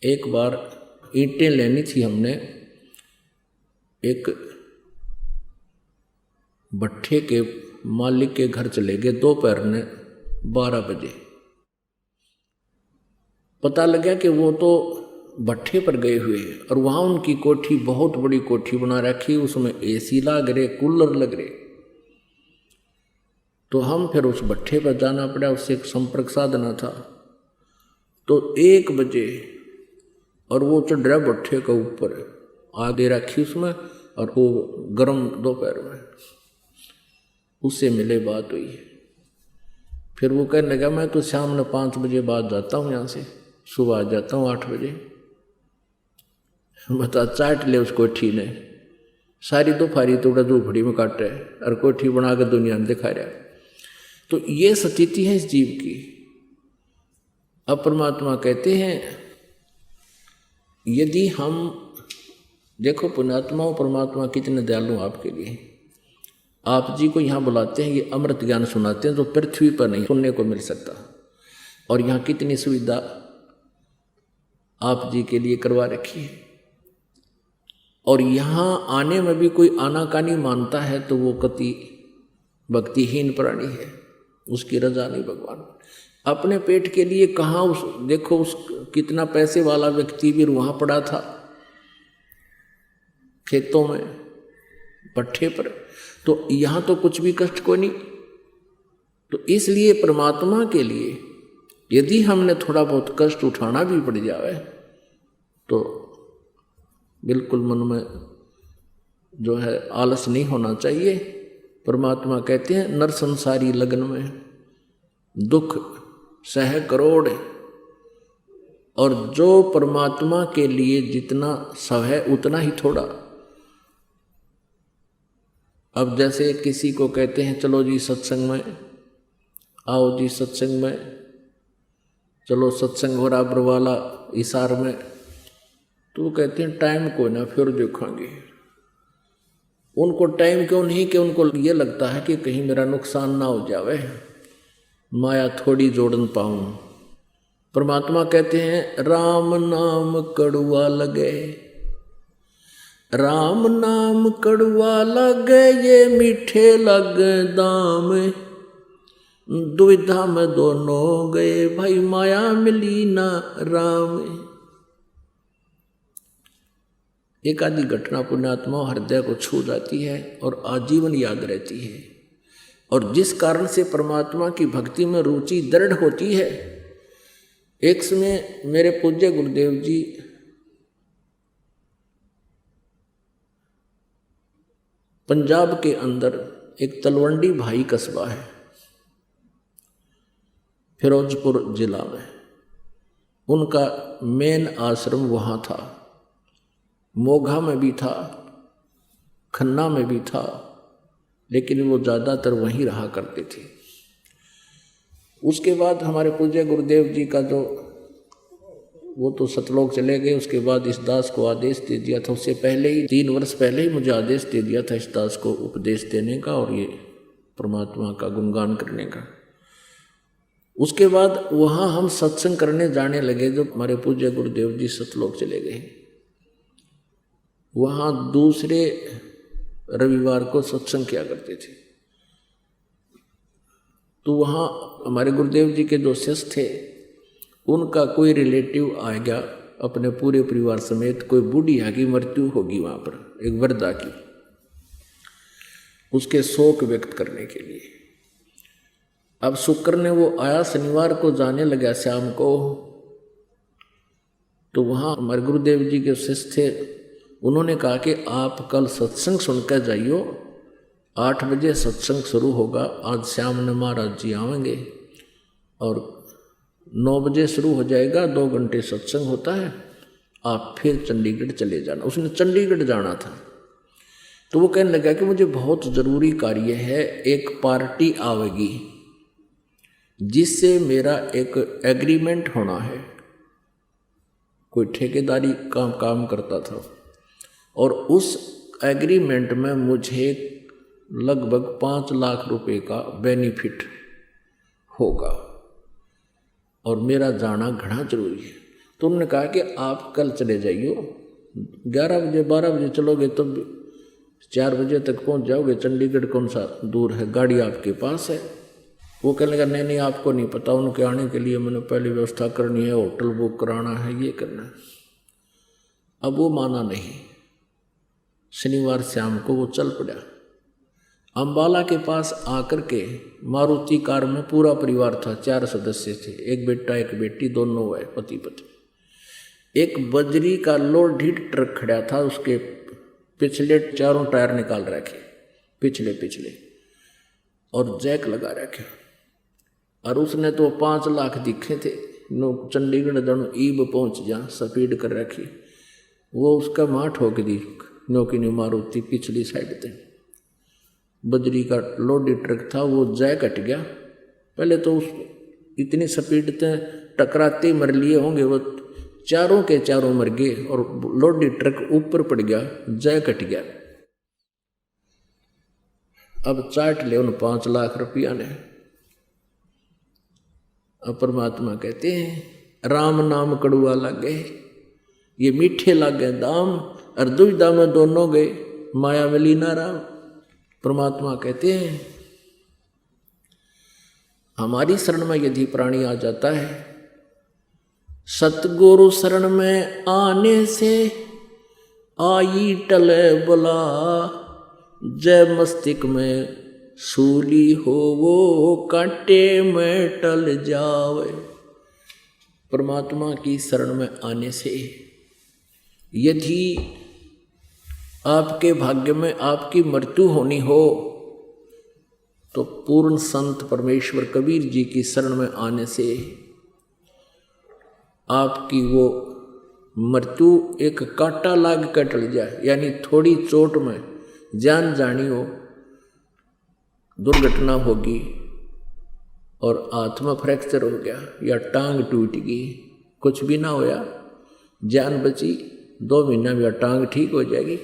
एक बार ईंटें लेनी थी हमने, एक भट्ठे के मालिक के घर चले गए दोपहर ने 12 बजे। पता लगा कि वो तो भट्ठे पर गए हुए हैं और वहाँ उनकी कोठी, बहुत बड़ी कोठी बना रखी, उसमें एसी लग रहे, कूलर लग रहे। तो हम फिर उस भट्ठे पर जाना पड़ा, उससे एक संपर्क साधना था। तो 1 बजे और वो चढ़ रहा भट्ठे के ऊपर, आगे रखी उसमें, और वो गर्म दोपहर में, उससे मिले, बात हुई। फिर वो कहने लगा मैं तो शाम में 5 बजे बाद जाता हूँ यहाँ से, सुबह आ जाता हूँ 8 बजे। बता, चाट ले उस कोठी ने, सारी दोपहरी तो उड़ा झोपड़ी में काटे और कोठी बना कर दुनिया में दिखा रहा। तो ये स्थिति है इस जीव की। अब परमात्मा कहते हैं यदि हम, देखो पुण्यात्माओं, परमात्मा कितने दयालु आपके लिए। आप जी को यहाँ बुलाते हैं, ये अमृत ज्ञान सुनाते हैं जो पृथ्वी पर नहीं सुनने को मिल सकता, और यहाँ कितनी सुविधा आप जी के लिए करवा रखी है। और यहाँ आने में भी कोई आनाकानी मानता है तो वो कति भक्तिहीन प्राणी है, उसकी रजा नहीं भगवान। अपने पेट के लिए कहाँ, उस देखो उस कितना पैसे वाला व्यक्ति भी वहाँ पड़ा था खेतों में, पट्ठे पर। तो यहाँ तो कुछ भी कष्ट को नहीं। तो इसलिए परमात्मा के लिए यदि हमने थोड़ा बहुत कष्ट उठाना भी पड़ जाए तो बिल्कुल मन में जो है आलस नहीं होना चाहिए। परमात्मा कहते हैं नर संसारी लगन में दुख सह करोड़, और जो परमात्मा के लिए जितना सहे उतना ही थोड़ा। अब जैसे किसी को कहते हैं चलो जी सत्संग में आओ, जी सत्संग में चलो, सत्संग हो रहा बरवाला इसार में, तो वो कहते हैं टाइम को ना फिर देखेंगे। उनको टाइम क्यों नहीं कि उनको ये लगता है कि कहीं मेरा नुकसान ना हो जावे, माया थोड़ी जोड़न पाऊं। परमात्मा कहते हैं राम नाम कड़ुआ लगे, राम नाम कड़ुआ लगे, ये मीठे लगे दाम, दुविधा में दोनों गए भाई, माया मिली ना राम। एक आदि घटना पुण्यात्मा हृदय को छू जाती है और आजीवन याद रहती है, और जिस कारण से परमात्मा की भक्ति में रुचि दृढ़ होती है। एक समय मेरे पूज्य गुरुदेव जी पंजाब के अंदर एक तलवंडी भाई कस्बा है, फिरोजपुर जिला में, उनका मेन आश्रम वहाँ था। मोघा में भी था, खन्ना में भी था, लेकिन वो ज़्यादातर वहीं रहा करते थे। उसके बाद हमारे पूज्य गुरुदेव जी का जो, वो तो सतलोक चले गए, उसके बाद इस दास को आदेश दे दिया था। उससे पहले ही 3 वर्ष पहले ही मुझे आदेश दे दिया था इस दास को उपदेश देने का और ये परमात्मा का गुणगान करने का। उसके बाद वहाँ हम सत्संग करने जाने लगे। जब हमारे पूज्य गुरुदेव जी सतलोक चले गए, वहाँ दूसरे रविवार को सत्संग किया करते थे। तो वहाँ हमारे गुरुदेव जी के जो शिष्य थे, उनका कोई रिलेटिव आ गया अपने पूरे परिवार समेत, कोई बूढ़िया की मृत्यु होगी वहाँ पर, एक वृद्धा की, उसके शोक व्यक्त करने के लिए। अब शुक्र ने वो आया, शनिवार को जाने लगा शाम को। तो वहाँ हमारे गुरुदेव जी के शिष्य थे, उन्होंने कहा कि आप कल सत्संग सुनकर जाइयो, 8 बजे सत्संग शुरू होगा। आज शाम ने महाराज जी आएंगे और 9 बजे शुरू हो जाएगा, 2 घंटे सत्संग होता है, आप फिर चंडीगढ़ चले जाना। उसने चंडीगढ़ जाना था। तो वो कहने लगा कि मुझे बहुत ज़रूरी कार्य है, एक पार्टी आवेगी जिससे मेरा एक एग्रीमेंट होना है। कोई ठेकेदारी का काम करता था और उस एग्रीमेंट में मुझे लगभग 5 लाख रुपए का बेनिफिट होगा और मेरा जाना घना जरूरी है। तो उन्होंने कहा कि आप कल चले जाइयो, 11 बजे 12 बजे चलोगे तो 4 बजे तक पहुंच जाओगे। चंडीगढ़ कौन सा दूर है, गाड़ी आपके पास है। वो कहने लगा नहीं आपको नहीं पता, उनके आने के लिए मैंने पहले व्यवस्था करनी है, होटल बुक कराना है, ये करना है। अब वो माना नहीं। शनिवार शाम को वो चल पड़ा। अम्बाला के पास आकर के मारुति कार में पूरा परिवार था, 4 सदस्य थे, एक बेटा एक बेटी, दोनों है पति पत्नी। एक बजरी का लोड ट्रक खड़ा था, उसके पिछले 4 टायर निकाल रखे, पिछले और जैक लगा रखे। और उसने तो 5 लाख दिखे थे, नो चंडीगढ़ दोनों ईब पहुंच जा स्पीड कर रखी। वो उसका माँ ठोक दी, नो की नहीं मारुति पिछली साइड थे। बजरी का लोडेड ट्रक था, वो जैक हट गया। पहले तो उस इतनी स्पीड से टकराते मर लिए होंगे, वो चारों के चारों मर गए और लोडेड ट्रक ऊपर पड़ गया, जैक हट गया। अब चाट ले उन 5 लाख रुपया ने। अब परमात्मा कहते हैं राम नाम कड़ुआ लागे, ये मीठे लागे दाम, और दुविधा में दोनों गए माया में लीना राम। परमात्मा कहते हैं हमारी शरण में यदि प्राणी आ जाता है, सतगुरु शरण में आने से आई टले बला, जय मस्तिष्क में सूली हो वो कांटे में टल जावे। परमात्मा की शरण में आने से यदि आपके भाग्य में आपकी मृत्यु होनी हो, तो पूर्ण संत परमेश्वर कबीर जी की शरण में आने से आपकी वो मृत्यु एक कांटा लाग कर टल जाए। यानी थोड़ी चोट में जान जानी हो, दुर्घटना होगी और आत्मा फ्रैक्चर हो गया या टांग टूट गई, कुछ भी ना होया, जान बची, 2 महीना में टांग ठीक हो जाएगी।